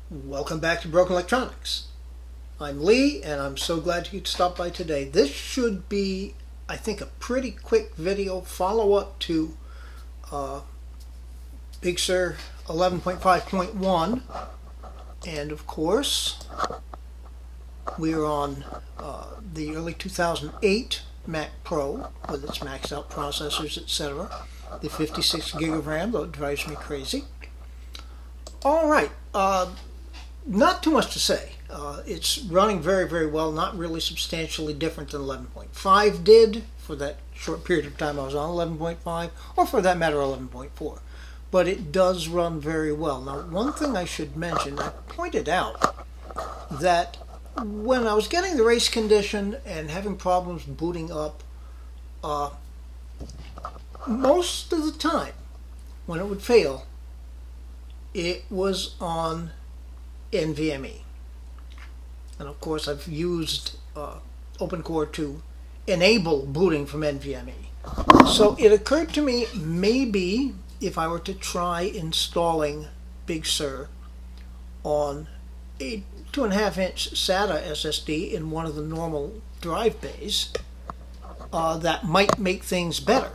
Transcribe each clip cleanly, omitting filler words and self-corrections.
Welcome back to Broken Electronics. I'm Lee, and I'm so glad you could stop by today. This should be, I think, a pretty quick video follow-up to Big Sur 11.5.1, and of course, we're on the early 2008 Mac Pro with its maxed out processors, etc. The 56 gig of RAM, though it drives me crazy. All right. Not too much to say. It's running very, very well, not really substantially different than 11.5 did for that short period of time I was on 11.5, or for that matter 11.4. But it does run very well. Now, one thing I should mention, I pointed out that when I was getting the race condition and having problems booting up, most of the time when it would fail, it was on NVMe. And of course I've used OpenCore to enable booting from NVMe. So it occurred to me, maybe if I were to try installing Big Sur on a 2.5-inch SATA SSD in one of the normal drive bays, that might make things better.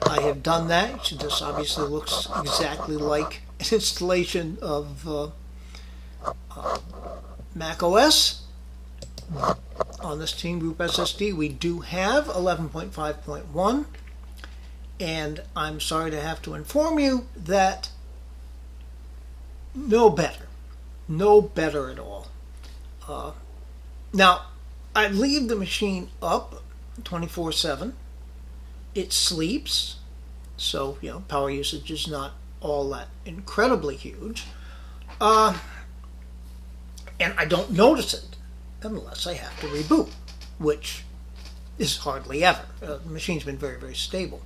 I have done that. This obviously looks exactly like an installation of Mac OS. On this Team Group SSD, we do have 11.5.1, and I'm sorry to have to inform you that no better at all. Now, I leave the machine up 24/7. It sleeps, so power usage is not all that incredibly huge, and I don't notice it unless I have to reboot, which is hardly ever. The machine's been very, very stable.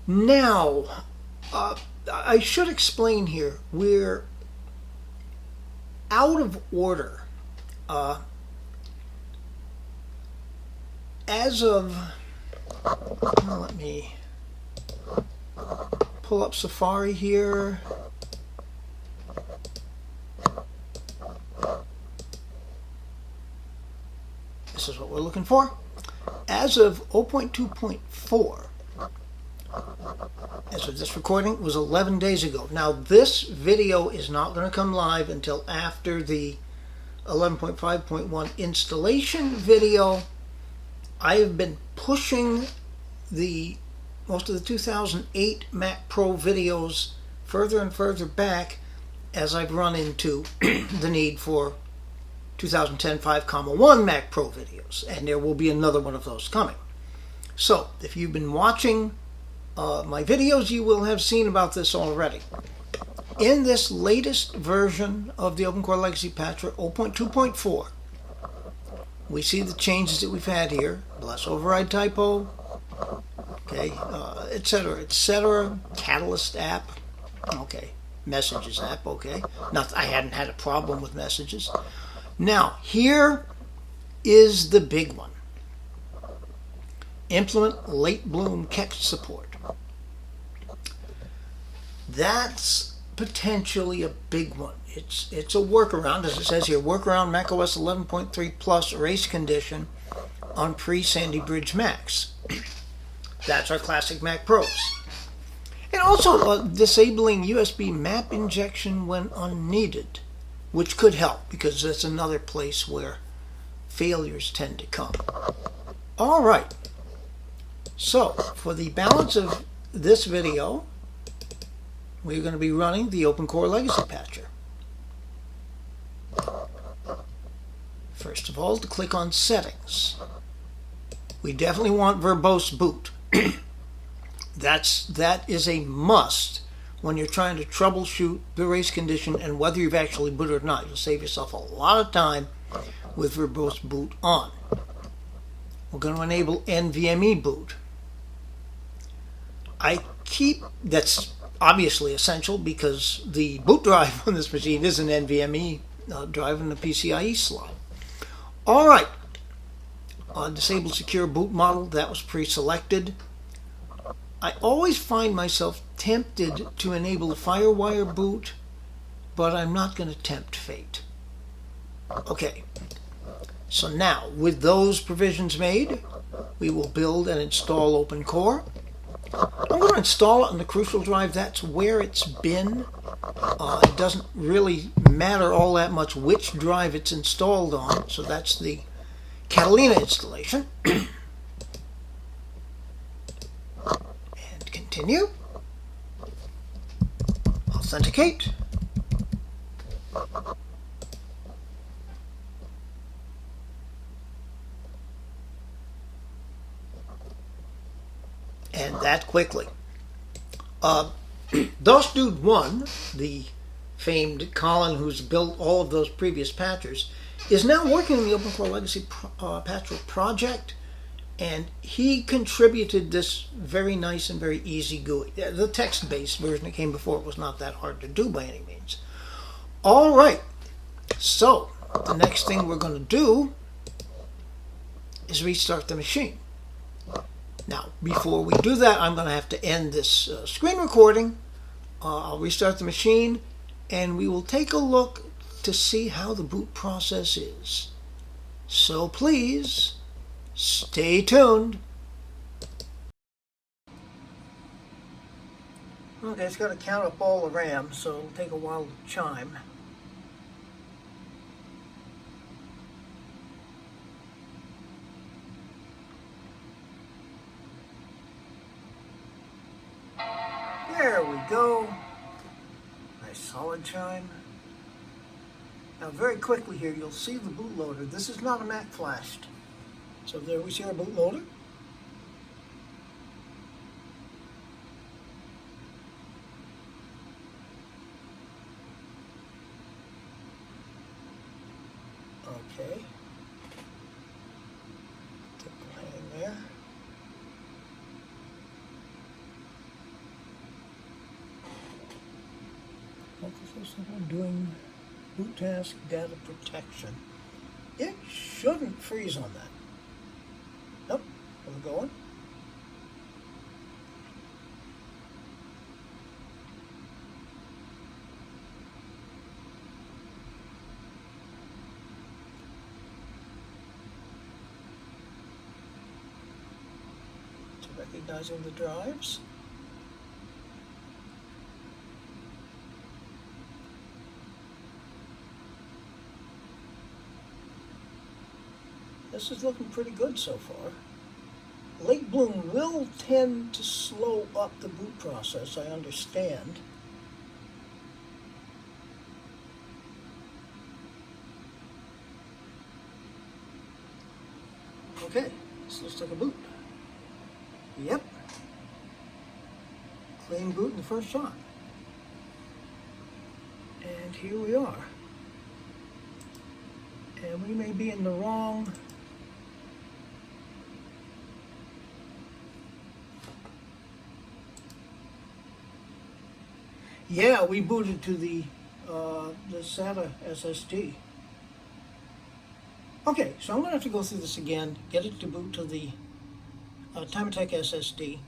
Now, I should explain here, we're out of order. As of, let me pull up Safari here. This is what we're looking for. As of 0.2.4, as of this recording, it was 11 days ago. Now, this video is not going to come live until after the 11.5.1 installation video. I have been pushing most of the 2008 Mac Pro videos further and further back as I've run into the need for 2010 5.1 Mac Pro videos, and there will be another one of those coming. So if you've been watching my videos, you will have seen about this already. In this latest version of the OpenCore Legacy Patcher 0.2.4, we see the changes that we've had here. Bless override typo, okay, etc., etc. Catalyst app, okay. Messages app, okay. Not, I hadn't had a problem with messages. Now, here is the big one. Implement LateBloom CEX support. That's potentially a big one. It's a workaround, as it says here, workaround macOS 11.3 Plus race condition on pre-Sandy Bridge Macs. That's our classic Mac Pros. And also disabling USB map injection when unneeded, which could help because that's another place where failures tend to come. All right. So for the balance of this video, we're going to be running the OpenCore Legacy Patcher. First of all, to click on Settings. We definitely want verbose boot. That is a must when you're trying to troubleshoot the race condition and whether you've actually booted or not. You'll save yourself a lot of time with verbose boot on. We're going to enable NVMe boot. That's obviously essential because the boot drive on this machine is an NVMe drive in the PCIe slot. All right. Disable secure boot model, that was pre-selected. I always find myself tempted to enable the FireWire boot but I'm not going to tempt fate. Okay, so now with those provisions made, we will build and install OpenCore. I'm going to install it on the Crucial drive. That's where it's been. It doesn't really matter all that much which drive it's installed on, so that's the Catalina installation. And continue. Authenticate. And that quickly. DOS Dude 1, the famed Colin who's built all of those previous patchers, is now working in the OpenCore Legacy Patcher project, and he contributed this very nice and very easy GUI. The text-based version that came before it was not that hard to do by any means. All right, so the next thing we're going to do is restart the machine. Now, before we do that, I'm going to have to end this screen recording. I'll restart the machine, and we will take a look to see how the boot process is. So please, stay tuned. Okay, it's got to count up all the RAM, so it'll take a while to chime. There we go. Nice solid chime. Now very quickly here, you'll see the bootloader. This is not a Mac flashed. So there we see our bootloader. Okay. Typical hang there. Focus on doing boot task data protection. It shouldn't freeze on that. Nope, we're going. So recognizing the drives. This is looking pretty good so far. LateBloom will tend to slow up the boot process, I understand. Okay, so let's take a boot. Yep. Clean boot in the first shot. And here we are. And we may be in the wrong Yeah, we booted to the SATA SSD. Okay, so I'm going to have to go through this again, get it to boot to the Timatech SSD,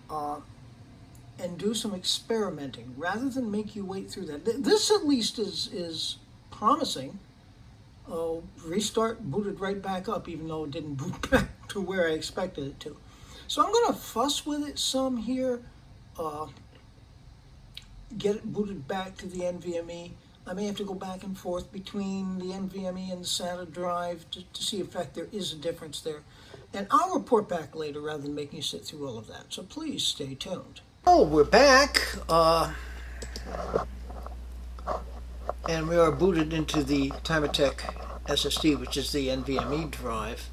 and do some experimenting rather than make you wait through that. This at least is promising. Restart, booted right back up, even though it didn't boot back to where I expected it to. So I'm going to fuss with it some here. Get it booted back to the NVMe. I may have to go back and forth between the NVMe and the SATA drive to see if there is a difference there. And I'll report back later rather than making you sit through all of that. So please stay tuned. Oh, we're back. And we are booted into the Timatech SSD, which is the NVMe drive.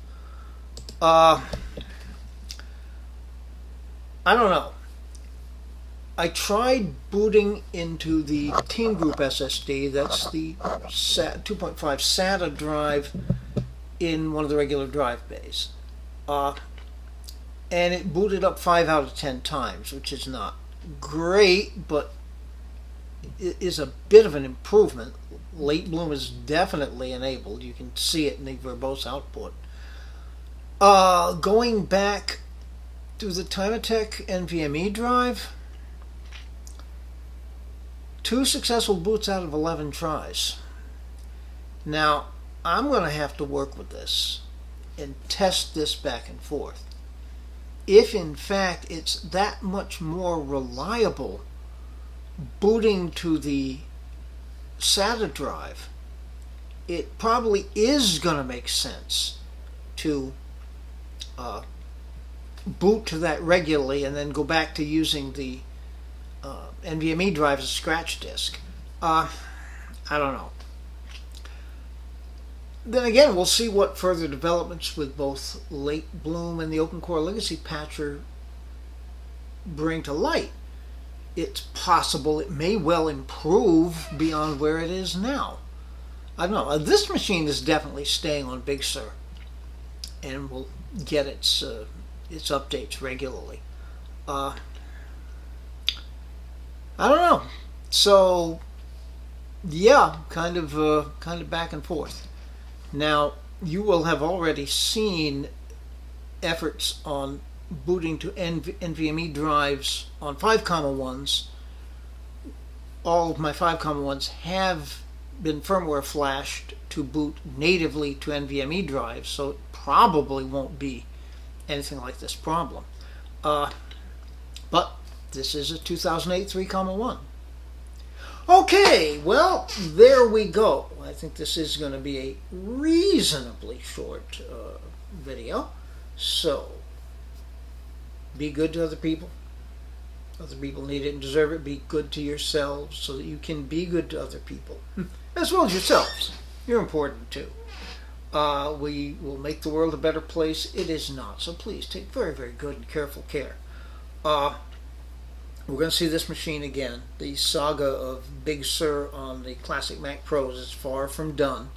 I don't know. I tried booting into the Team Group SSD, that's the 2.5 SATA drive in one of the regular drive bays. And it booted up 5 out of 10 times, which is not great, but it is a bit of an improvement. LateBloom is definitely enabled. You can see it in the verbose output. Going back to the Timatech NVMe drive, 2 successful boots out of 11 tries. Now, I'm going to have to work with this and test this back and forth. If in fact it's that much more reliable booting to the SATA drive, it probably is going to make sense to boot to that regularly and then go back to using the NVMe drive as a scratch disk. I don't know. Then again, we'll see what further developments with both LateBloom and the Open Core Legacy Patcher bring to light. It's possible it may well improve beyond where it is now. I don't know. This machine is definitely staying on Big Sur and will get its updates regularly. I don't know. So yeah, kind of back and forth. Now, you will have already seen efforts on booting to NVMe drives on 5.1s. All of my 5.1s have been firmware flashed to boot natively to NVMe drives, so it probably won't be anything like this problem. But this is a 2008 3.1. Okay, well, there we go. I think this is going to be a reasonably short video. So, be good to other people. Other people need it and deserve it. Be good to yourselves so that you can be good to other people. As well as yourselves. You're important too. We will make the world a better place. It is not. So please take very, very good and careful care. We're going to see this machine again. The saga of Big Sur on the classic Mac Pros is far from done.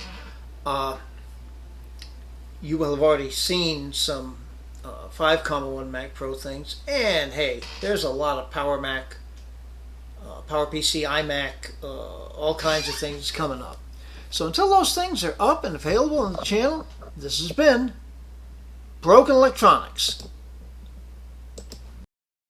You will have already seen some 5.1 Mac Pro things. And hey, there's a lot of Power Mac, PowerPC, iMac, all kinds of things coming up. So until those things are up and available on the channel, this has been Broken Electronics.